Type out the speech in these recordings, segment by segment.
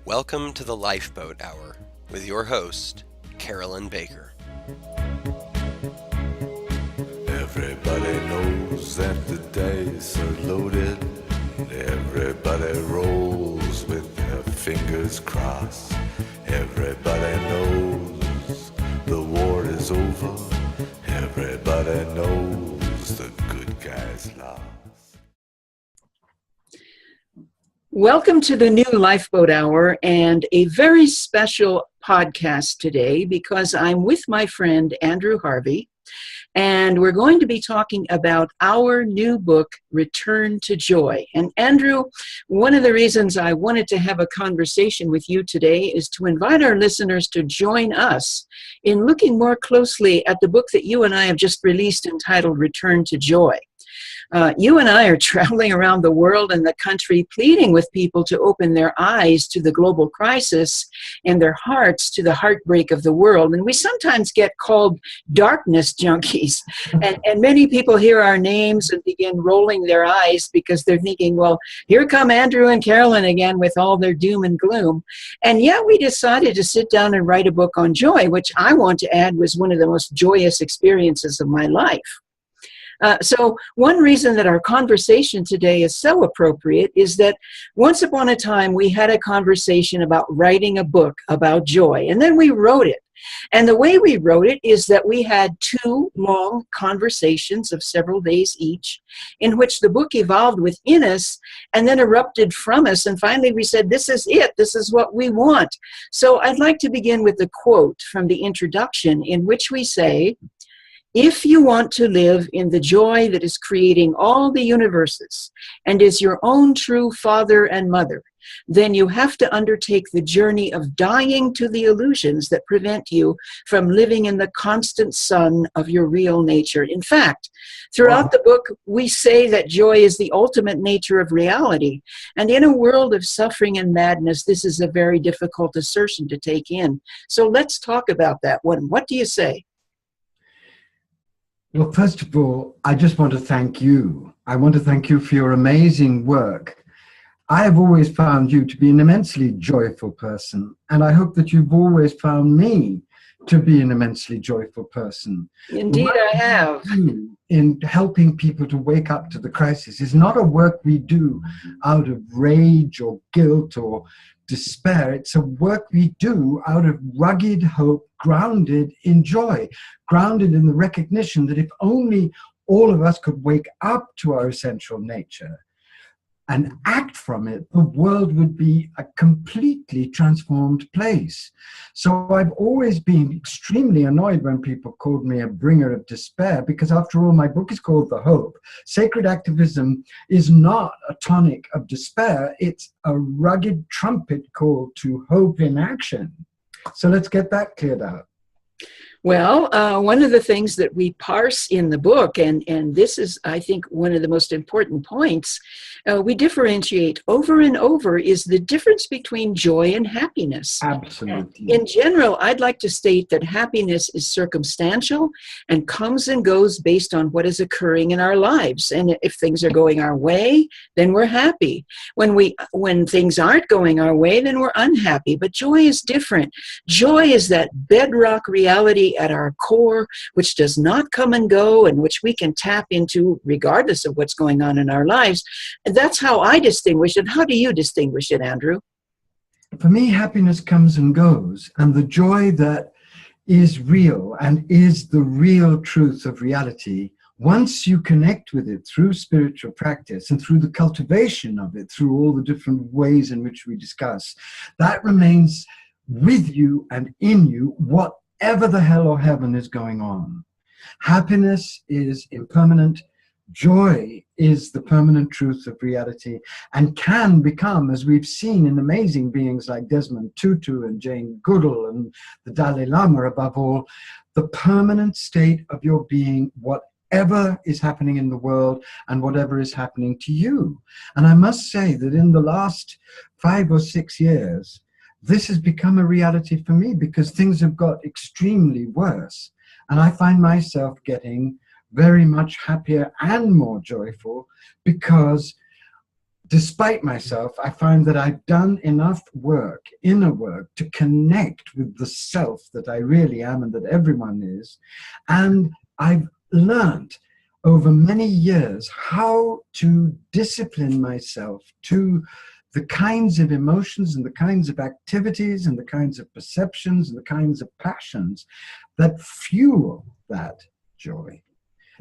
Welcome to the Lifeboat Hour with your host, Carolyn Baker. Everybody knows that the dice are loaded. Everybody rolls with their fingers crossed. Everybody knows the war is over. Everybody knows the good guys lost. Welcome to the new Lifeboat Hour and a very special podcast today because I'm with my friend Andrew Harvey, and we're going to be talking about our new book, Return to Joy. And Andrew, one of the reasons I wanted to have a conversation with you today is to invite our listeners to join us in looking more closely at the book that you and I have just released entitled Return to Joy. You and I are traveling around the world and the country pleading with people to open their eyes to the global crisis and their hearts to the heartbreak of the world. And we sometimes get called darkness junkies. And many people hear our names and begin rolling their eyes because they're thinking, well, here come Andrew and Carolyn again with all their doom and gloom. And yet we decided to sit down and write a book on joy, which I want to add was one of the most joyous experiences of my life. So one reason that our conversation today is so appropriate is that once upon a time we had a conversation about writing a book about joy, and then we wrote it. And the way we wrote it is that we had two long conversations of several days each, in which the book evolved within us and then erupted from us. And finally we said, this is it. This is what we want. So I'd like to begin with a quote from the introduction in which we say, "If you want to live in the joy that is creating all the universes and is your own true father and mother, then you have to undertake the journey of dying to the illusions that prevent you from living in the constant sun of your real nature." In fact, throughout the book, we say that joy is the ultimate nature of reality. And in a world of suffering and madness, this is a very difficult assertion to take in. So let's talk about that one. What do you say? Well, first of all, I just want to thank you. I want to thank you for your amazing work. I have always found you to be an immensely joyful person, and I hope that you've always found me to be an immensely joyful person. Indeed, I have. In helping people to wake up to the crisis is not a work we do out of rage or guilt or despair. It's a work we do out of rugged hope, grounded in joy, grounded in the recognition that if only all of us could wake up to our essential nature and act from it, the world would be a completely transformed place. So I've always been extremely annoyed when people called me a bringer of despair, because after all, my book is called The Hope. Sacred activism is not a tonic of despair. It's a rugged trumpet call to hope in action. So let's get that cleared out. Well, one of the things that we parse in the book, and this is, I think, one of the most important points, we differentiate over and over, is the difference between joy and happiness. Absolutely. In general, I'd like to state that happiness is circumstantial and comes and goes based on what is occurring in our lives. And if things are going our way, then we're happy. When things aren't going our way, then we're unhappy. But joy is different. Joy is that bedrock reality at our core, which does not come and go and which we can tap into regardless of what's going on in our lives. And that's how I distinguish it. How do you distinguish it, Andrew? For me, happiness comes and goes, and the joy that is real and is the real truth of reality, once you connect with it through spiritual practice and through the cultivation of it, through all the different ways in which we discuss, that remains with you and in you, whatever the hell or heaven is going on. Happiness is impermanent. Joy is the permanent truth of reality and can become, as we've seen in amazing beings like Desmond Tutu and Jane Goodall and the Dalai Lama above all, the permanent state of your being, whatever is happening in the world and whatever is happening to you. And I must say that in the last 5 or 6 years, this has become a reality for me because things have got extremely worse. And I find myself getting very much happier and more joyful because despite myself, I find that I've done enough work, inner work, to connect with the self that I really am and that everyone is. And I've learned over many years how to discipline myself to the kinds of emotions and the kinds of activities and the kinds of perceptions and the kinds of passions that fuel that joy.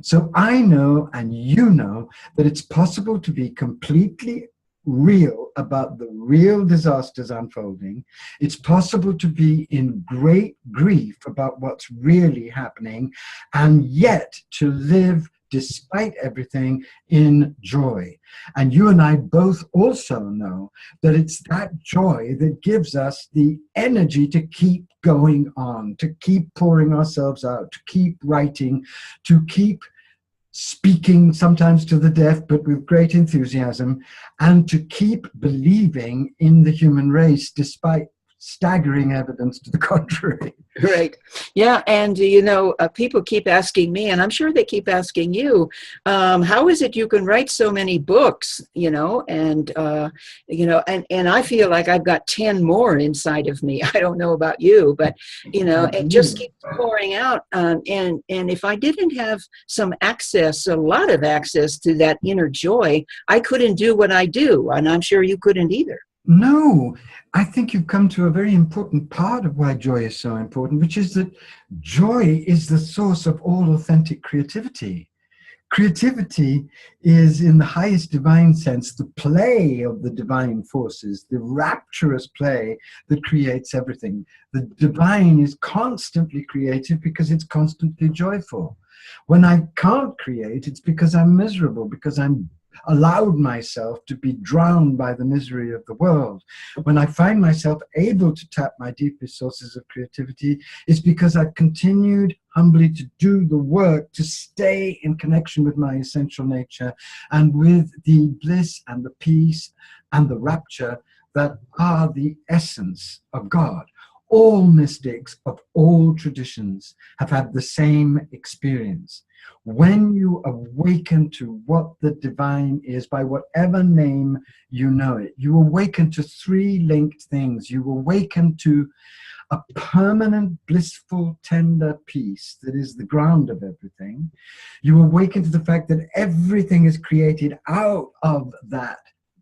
So I know, and you know, that it's possible to be completely real about the real disasters unfolding. It's possible to be in great grief about what's really happening, and yet to live despite everything in joy. And you and I both also know that it's that joy that gives us the energy to keep going on, to keep pouring ourselves out, to keep writing, to keep speaking, sometimes to the deaf, but with great enthusiasm, and to keep believing in the human race despite staggering evidence to the contrary. Right. Yeah. And, you know, people keep asking me, and I'm sure they keep asking you, how is it you can write so many books, you know, and I feel like I've got 10 more inside of me. I don't know about you, but, you know, it just keeps pouring out. And if I didn't have some access, a lot of access to that inner joy, I couldn't do what I do. And I'm sure you couldn't either. No, I think you've come to a very important part of why joy is so important, which is that joy is the source of all authentic creativity. Creativity is, in the highest divine sense, the play of the divine forces, the rapturous play that creates everything. The divine is constantly creative because it's constantly joyful. When I can't create, it's because I'm miserable, because I'm allowed myself to be drowned by the misery of the world. When I find myself able to tap my deepest sources of creativity, it's because I've continued humbly to do the work to stay in connection with my essential nature and with the bliss and the peace and the rapture that are the essence of God. All mystics of all traditions have had the same experience. When you awaken to what the divine is, by whatever name you know it, you awaken to three linked things. You awaken to a permanent, blissful, tender peace that is the ground of everything. You awaken to the fact that everything is created out of that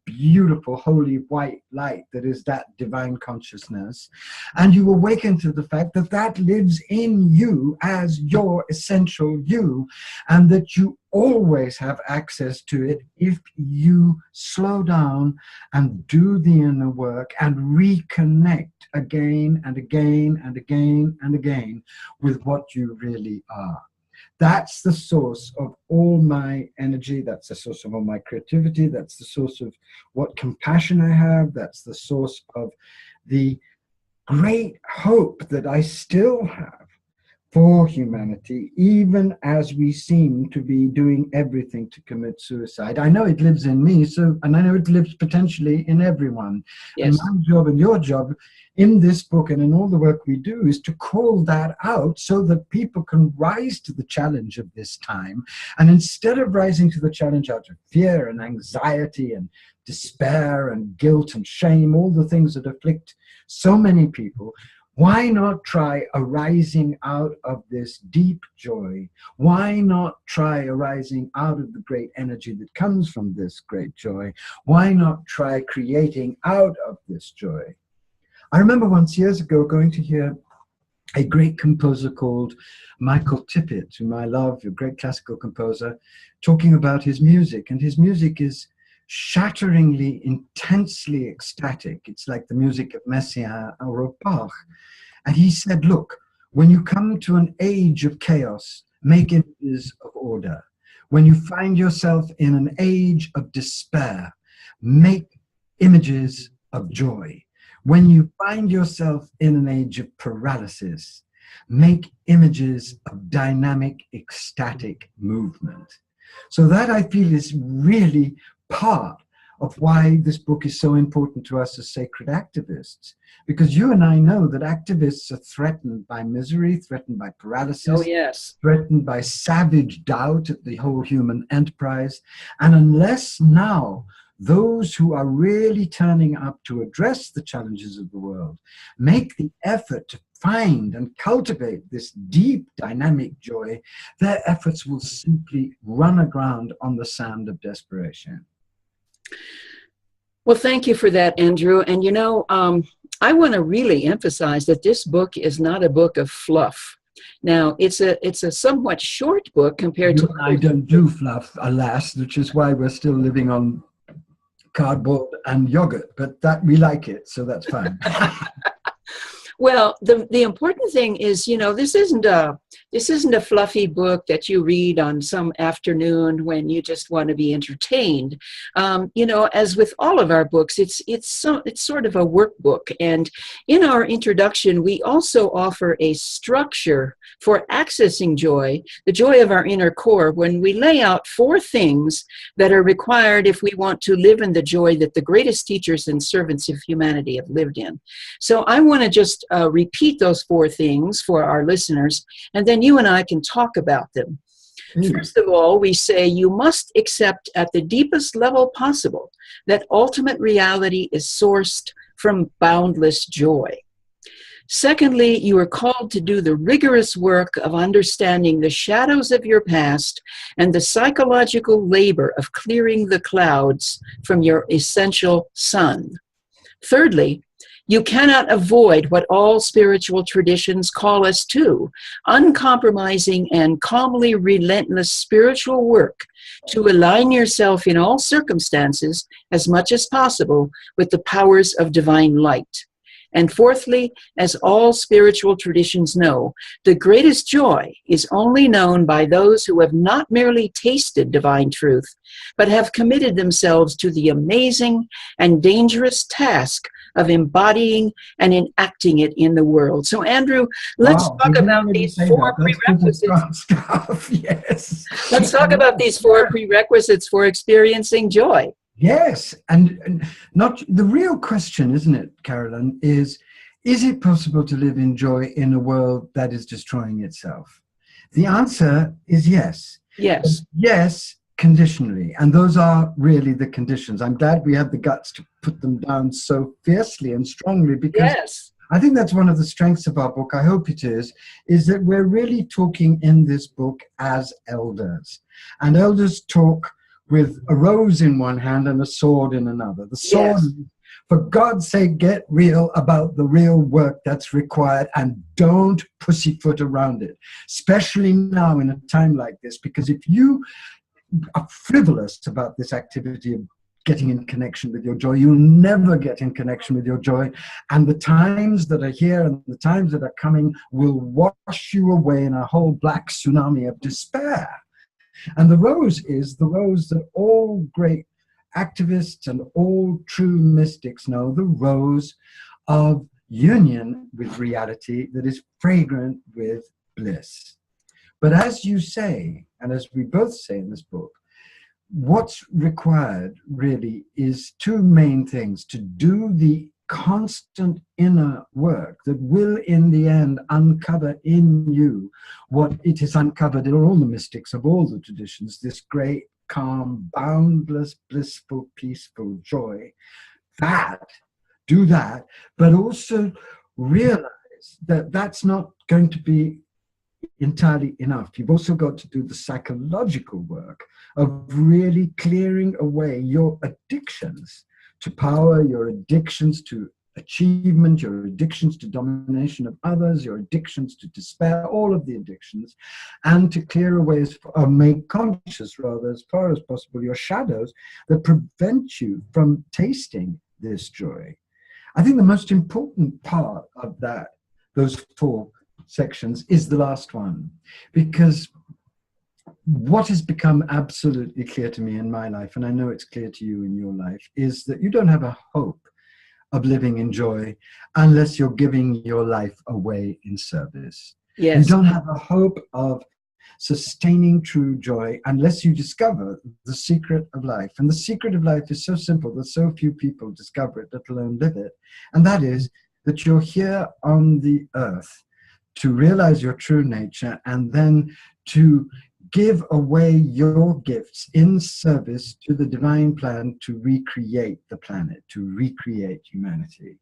beautiful, holy, white light that is that divine consciousness. And you awaken to the fact that that lives in you as your essential you, and that you always have access to it if you slow down and do the inner work and reconnect again and again and again and again with what you really are. That's the source of all my energy. That's the source of all my creativity. That's the source of what compassion I have. That's the source of the great hope that I still have for humanity, even as we seem to be doing everything to commit suicide. I know it lives in me, and I know it lives potentially in everyone. Yes. And my job and your job in this book and in all the work we do is to call that out so that people can rise to the challenge of this time. And instead of rising to the challenge out of fear and anxiety and despair and guilt and shame, all the things that afflict so many people, why not try arising out of this deep joy? Why not try arising out of the great energy that comes from this great joy? Why not try creating out of this joy? I remember once years ago going to hear a great composer called Michael Tippett, whom I love, a great classical composer, talking about his music. And his music is shatteringly, intensely ecstatic. It's like the music of Messiaen or of Bach. And he said, look, when you come to an age of chaos, make images of order. When you find yourself in an age of despair, make images of joy. When you find yourself in an age of paralysis, make images of dynamic, ecstatic movement. So that, I feel, is really part of why this book is so important to us as sacred activists. Because you and I know that activists are threatened by misery, threatened by paralysis, Oh, yes. threatened by savage doubt at the whole human enterprise. And unless now those who are really turning up to address the challenges of the world, make the effort to find and cultivate this deep dynamic joy, their efforts will simply run aground on the sand of desperation. Well, thank you for that, Andrew. And you know, I want to really emphasize that this book is not a book of fluff. Now, it's a somewhat short book compared to... I don't do fluff, alas, which is why we're still living on cardboard and yogurt, but that we like it, so that's fine. Well, the important thing is, you know, this isn't a fluffy book that you read on some afternoon when you just want to be entertained. You know, as with all of our books, it's sort of a workbook. And in our introduction, we also offer a structure for accessing joy, the joy of our inner core, when we lay out 4 things that are required if we want to live in the joy that the greatest teachers and servants of humanity have lived in. So I want to just repeat those 4 things for our listeners, and then you and I can talk about them. First of all, we say you must accept at the deepest level possible that ultimate reality is sourced from boundless joy. Secondly, you are called to do the rigorous work of understanding the shadows of your past and the psychological labor of clearing the clouds from your essential sun. Thirdly, you cannot avoid what all spiritual traditions call us to, uncompromising and calmly relentless spiritual work to align yourself in all circumstances as much as possible with the powers of divine light. And fourthly, as all spiritual traditions know, the greatest joy is only known by those who have not merely tasted divine truth, but have committed themselves to the amazing and dangerous task of embodying and enacting it in the world. So, Andrew, let's talk about these 4 prerequisites. Yes. Let's talk about these 4 prerequisites for experiencing joy. Yes, and not the real question, isn't it, Carolyn, is it possible to live in joy in a world that is destroying itself? The answer is yes. Yes. Yes, conditionally, and those are really the conditions. I'm glad we had the guts to put them down so fiercely and strongly, because yes. I think that's one of the strengths of our book, I hope it is that we're really talking in this book as elders. And elders talk with a rose in one hand and a sword in another. The sword, yes. For God's sake, get real about the real work that's required and don't pussyfoot around it, especially now in a time like this, because if you are frivolous about this activity of getting in connection with your joy, you'll never get in connection with your joy, and the times that are here and the times that are coming will wash you away in a whole black tsunami of despair. And the rose is the rose that all great activists and all true mystics know, the rose of union with reality that is fragrant with bliss. But as you say, and as we both say in this book, what's required really is 2 main things: to do the constant inner work that will in the end uncover in you what it has uncovered in all the mystics of all the traditions, this great, calm, boundless, blissful, peaceful joy. Do that, but also realize that that's not going to be entirely enough. You've also got to do the psychological work of really clearing away your addictions to power, your addictions to achievement, your addictions to domination of others, your addictions to despair, all of the addictions, and to clear away, or make conscious rather, as far as possible, your shadows that prevent you from tasting this joy. I think the most important part of those 4 sections is the last one, because what has become absolutely clear to me in my life, and I know it's clear to you in your life, is that you don't have a hope of living in joy unless you're giving your life away in service. Yes. You don't have a hope of sustaining true joy unless you discover the secret of life. And the secret of life is so simple that so few people discover it, let alone live it. And that is that you're here on the earth to realize your true nature and then to give away your gifts in service to the divine plan to recreate the planet, to recreate humanity.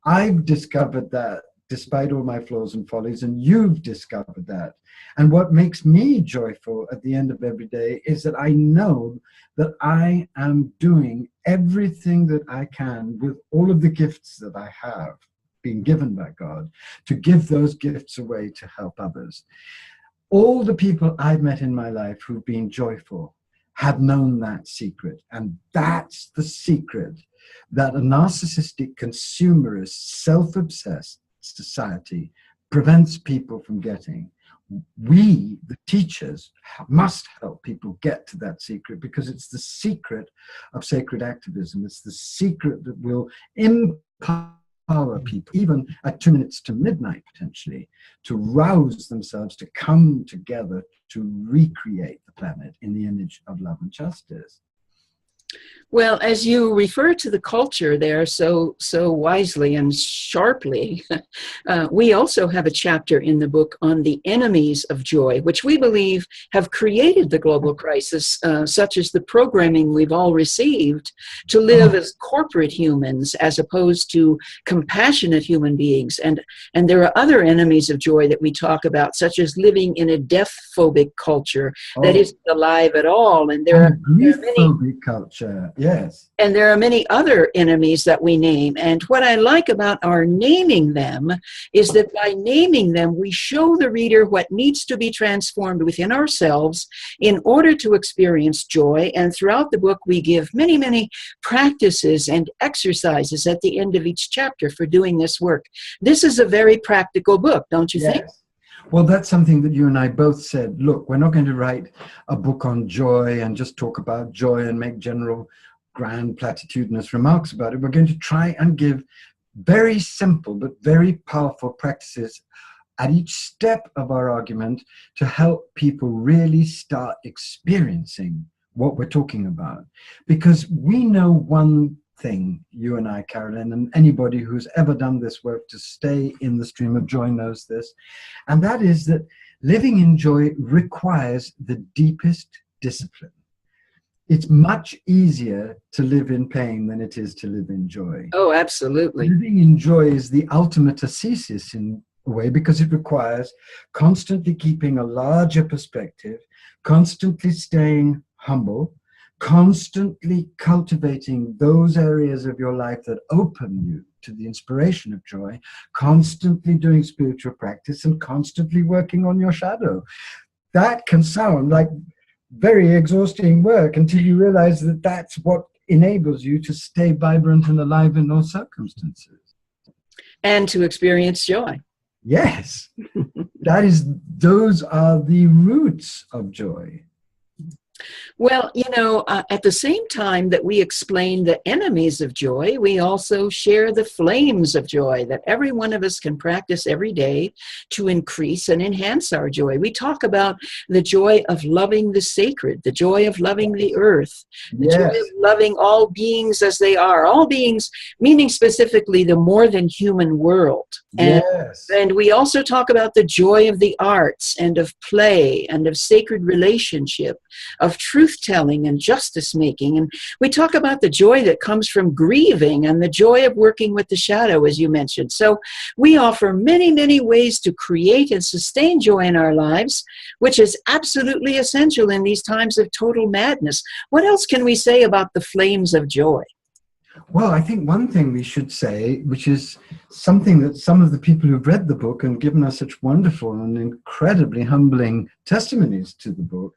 I've discovered that despite all my flaws and follies, and you've discovered that. And what makes me joyful at the end of every day is that I know that I am doing everything that I can with all of the gifts that I have been given by God to give those gifts away to help others. All the people I've met in my life who've been joyful have known that secret. And that's the secret that a narcissistic, consumerist, self-obsessed society prevents people from getting. We, the teachers, must help people get to that secret, because it's the secret of sacred activism. It's the secret that will empower people, even at 2 minutes to midnight, potentially, to rouse themselves, to come together, to recreate the planet in the image of love and justice. Well, as you refer to the culture there so wisely and sharply, we also have a chapter in the book on the enemies of joy, which we believe have created the global crisis, such as the programming we've all received to live as corporate humans as opposed to compassionate human beings. And there are other enemies of joy that we talk about, such as living in a death-phobic culture that isn't alive at all. And there are many culture. Yes. And there are many other enemies that we name. And what I like about our naming them is that by naming them, we show the reader what needs to be transformed within ourselves in order to experience joy. And throughout the book, we give many, many practices and exercises at the end of each chapter for doing this work. This is a very practical book, don't you think? Well, that's something that you and I both said. Look, we're not going to write a book on joy and just talk about joy and make general grand platitudinous remarks about it. We're going to try and give very simple but very powerful practices at each step of our argument to help people really start experiencing what we're talking about. Because we know one thing, you and I, Carolyn, and anybody who's ever done this work to stay in the stream of joy knows this, and that is that living in joy requires the deepest discipline. It's much easier to live in pain than it is to live in joy. Oh, absolutely. Living in joy is the ultimate ascesis in a way, because it requires constantly keeping a larger perspective, constantly staying humble, constantly cultivating those areas of your life that open you to the inspiration of joy, constantly doing spiritual practice, and constantly working on your shadow. That can sound like very exhausting work until you realize that that's what enables you to stay vibrant and alive in all circumstances. And to experience joy. Yes, those are the roots of joy. Well, you know, at the same time that we explain the enemies of joy, we also share the flames of joy that every one of us can practice every day to increase and enhance our joy. We talk about the joy of loving the sacred, the joy of loving the earth, the joy of loving all beings as they are, all beings, meaning specifically the more than human world. And we also talk about the joy of the arts and of play and of sacred relationship, of truth-telling and justice-making. And we talk about the joy that comes from grieving and the joy of working with the shadow, as you mentioned. So we offer many, many ways to create and sustain joy in our lives, which is absolutely essential in these times of total madness. What else can we say about the flames of joy? Well, I think one thing we should say, which is something that some of the people who've read the book and given us such wonderful and incredibly humbling testimonies to the book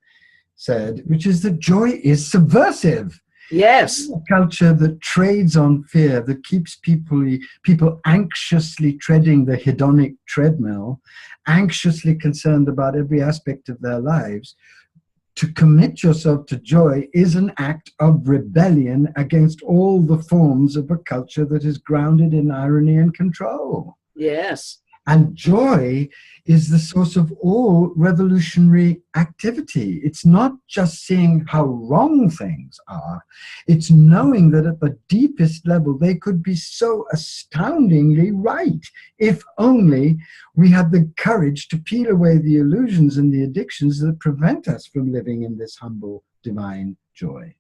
said, which is that joy is subversive. Yes. A culture that trades on fear, that keeps people anxiously treading the hedonic treadmill, anxiously concerned about every aspect of their lives. To commit yourself to joy is an act of rebellion against all the forms of a culture that is grounded in irony and control. Yes. And joy is the source of all revolutionary activity. It's not just seeing how wrong things are, it's knowing that at the deepest level they could be so astoundingly right, if only we had the courage to peel away the illusions and the addictions that prevent us from living in this humble, divine joy.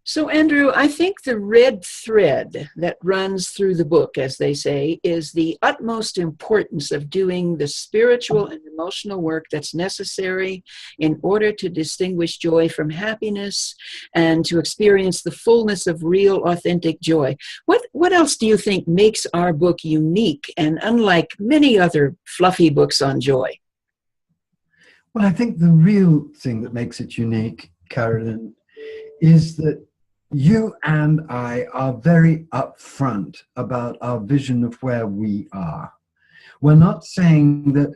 So, Andrew, I think the red thread that runs through the book, as they say, is the utmost importance of doing the spiritual and emotional work that's necessary in order to distinguish joy from happiness and to experience the fullness of real, authentic joy. What else do you think makes our book unique and unlike many other fluffy books on joy? Well, I think the real thing that makes it unique, Carolyn, is that you and I are very upfront about our vision of where we are. We're not saying that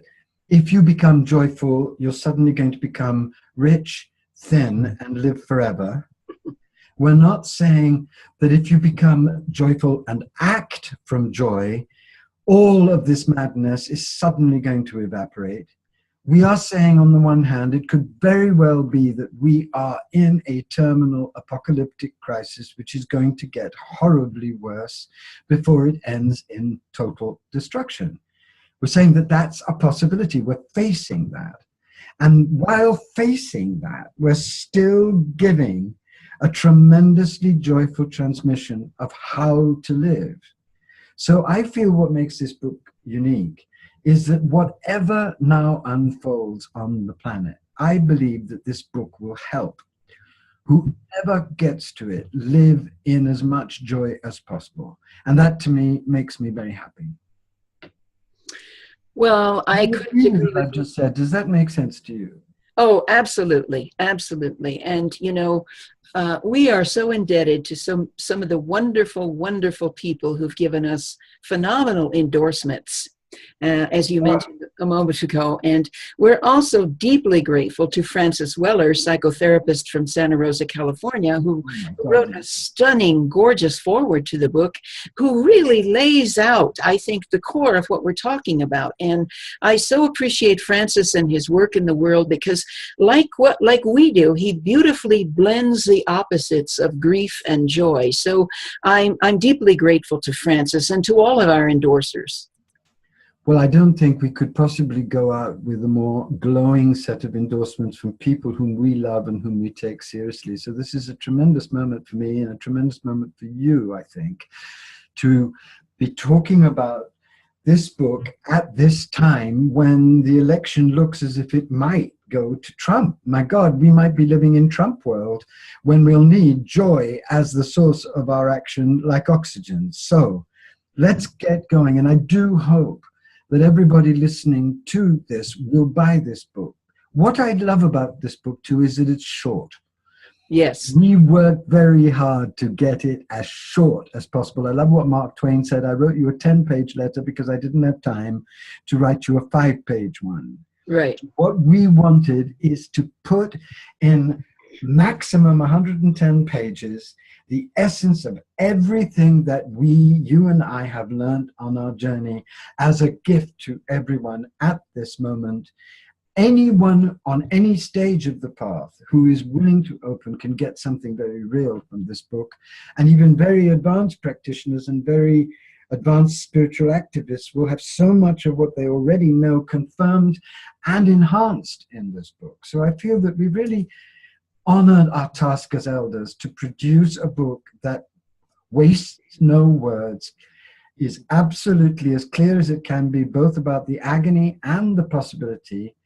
if you become joyful, you're suddenly going to become rich, thin, and live forever. We're not saying that if you become joyful and act from joy, all of this madness is suddenly going to evaporate. We are saying, on the one hand, it could very well be that we are in a terminal apocalyptic crisis, which is going to get horribly worse before it ends in total destruction. We're saying that that's a possibility. We're facing that. And while facing that, we're still giving a tremendously joyful transmission of how to live. So I feel what makes this book unique is that whatever now unfolds on the planet, I believe that this book will help whoever gets to it live in as much joy as possible. And that, to me, makes me very happy. Well, I couldn't agree with I've just said. Does that make sense to you? Oh, absolutely, absolutely. And, you know, we are so indebted to some of the wonderful, wonderful people who've given us phenomenal endorsements, as you mentioned a moment ago. And we're also deeply grateful to Frances Weller, psychotherapist from Santa Rosa, California, who wrote a stunning, gorgeous foreword to the book, who really lays out, I think, the core of what we're talking about. And I so appreciate Francis and his work in the world because, like we do, he beautifully blends the opposites of grief and joy. So I'm deeply grateful to Francis and to all of our endorsers. Well, I don't think we could possibly go out with a more glowing set of endorsements from people whom we love and whom we take seriously. So this is a tremendous moment for me and a tremendous moment for you, I think, to be talking about this book at this time when the election looks as if it might go to Trump. My God, we might be living in Trump world when we'll need joy as the source of our action like oxygen. So let's get going. And I do hope that everybody listening to this will buy this book. What I love about this book too is that it's short. Yes. We worked very hard to get it as short as possible. I love what Mark Twain said. I wrote you a 10-page letter because I didn't have time to write you a 5-page one. Right. What we wanted is to put in maximum 110 pages the essence of everything that you and I have learned on our journey as a gift to everyone at this moment. Anyone on any stage of the path who is willing to open can get something very real from this book. And even very advanced practitioners and very advanced spiritual activists will have so much of what they already know confirmed and enhanced in this book. So I feel that we really honored our task as elders to produce a book that wastes no words, is absolutely as clear as it can be, both about the agony and the possibility,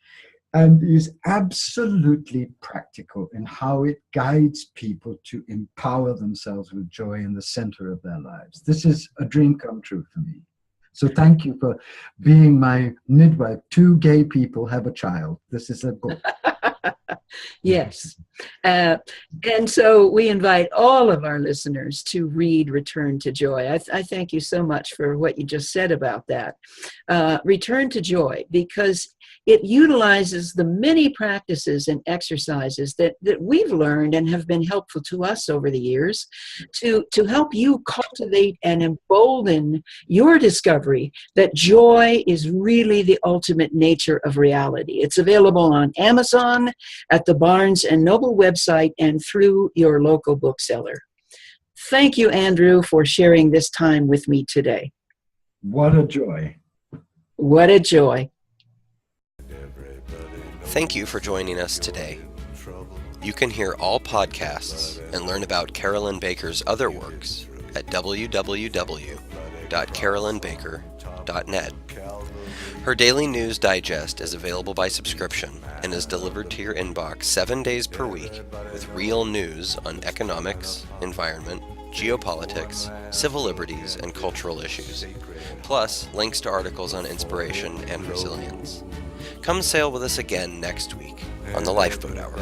and is absolutely practical in how it guides people to empower themselves with joy in the center of their lives. This is a dream come true for me. So thank you for being my midwife. 2 gay people have a child. This is a book. Yes. And so we invite all of our listeners to read Return to Joy. I thank you so much for what you just said about that. Return to Joy, because it utilizes the many practices and exercises that we've learned and have been helpful to us over the years to help you cultivate and embolden your discovery that joy is really the ultimate nature of reality. It's available on Amazon, at the Barnes & Noble website, and through your local bookseller. Thank you, Andrew, for sharing this time with me today. What a joy. What a joy. Thank you for joining us today. You can hear all podcasts and learn about Carolyn Baker's other works at www.carolynbaker.net. Her daily news digest is available by subscription and is delivered to your inbox 7 days per week with real news on economics, environment, geopolitics, civil liberties, and cultural issues, plus links to articles on inspiration and resilience. Come sail with us again next week on the Lifeboat Hour.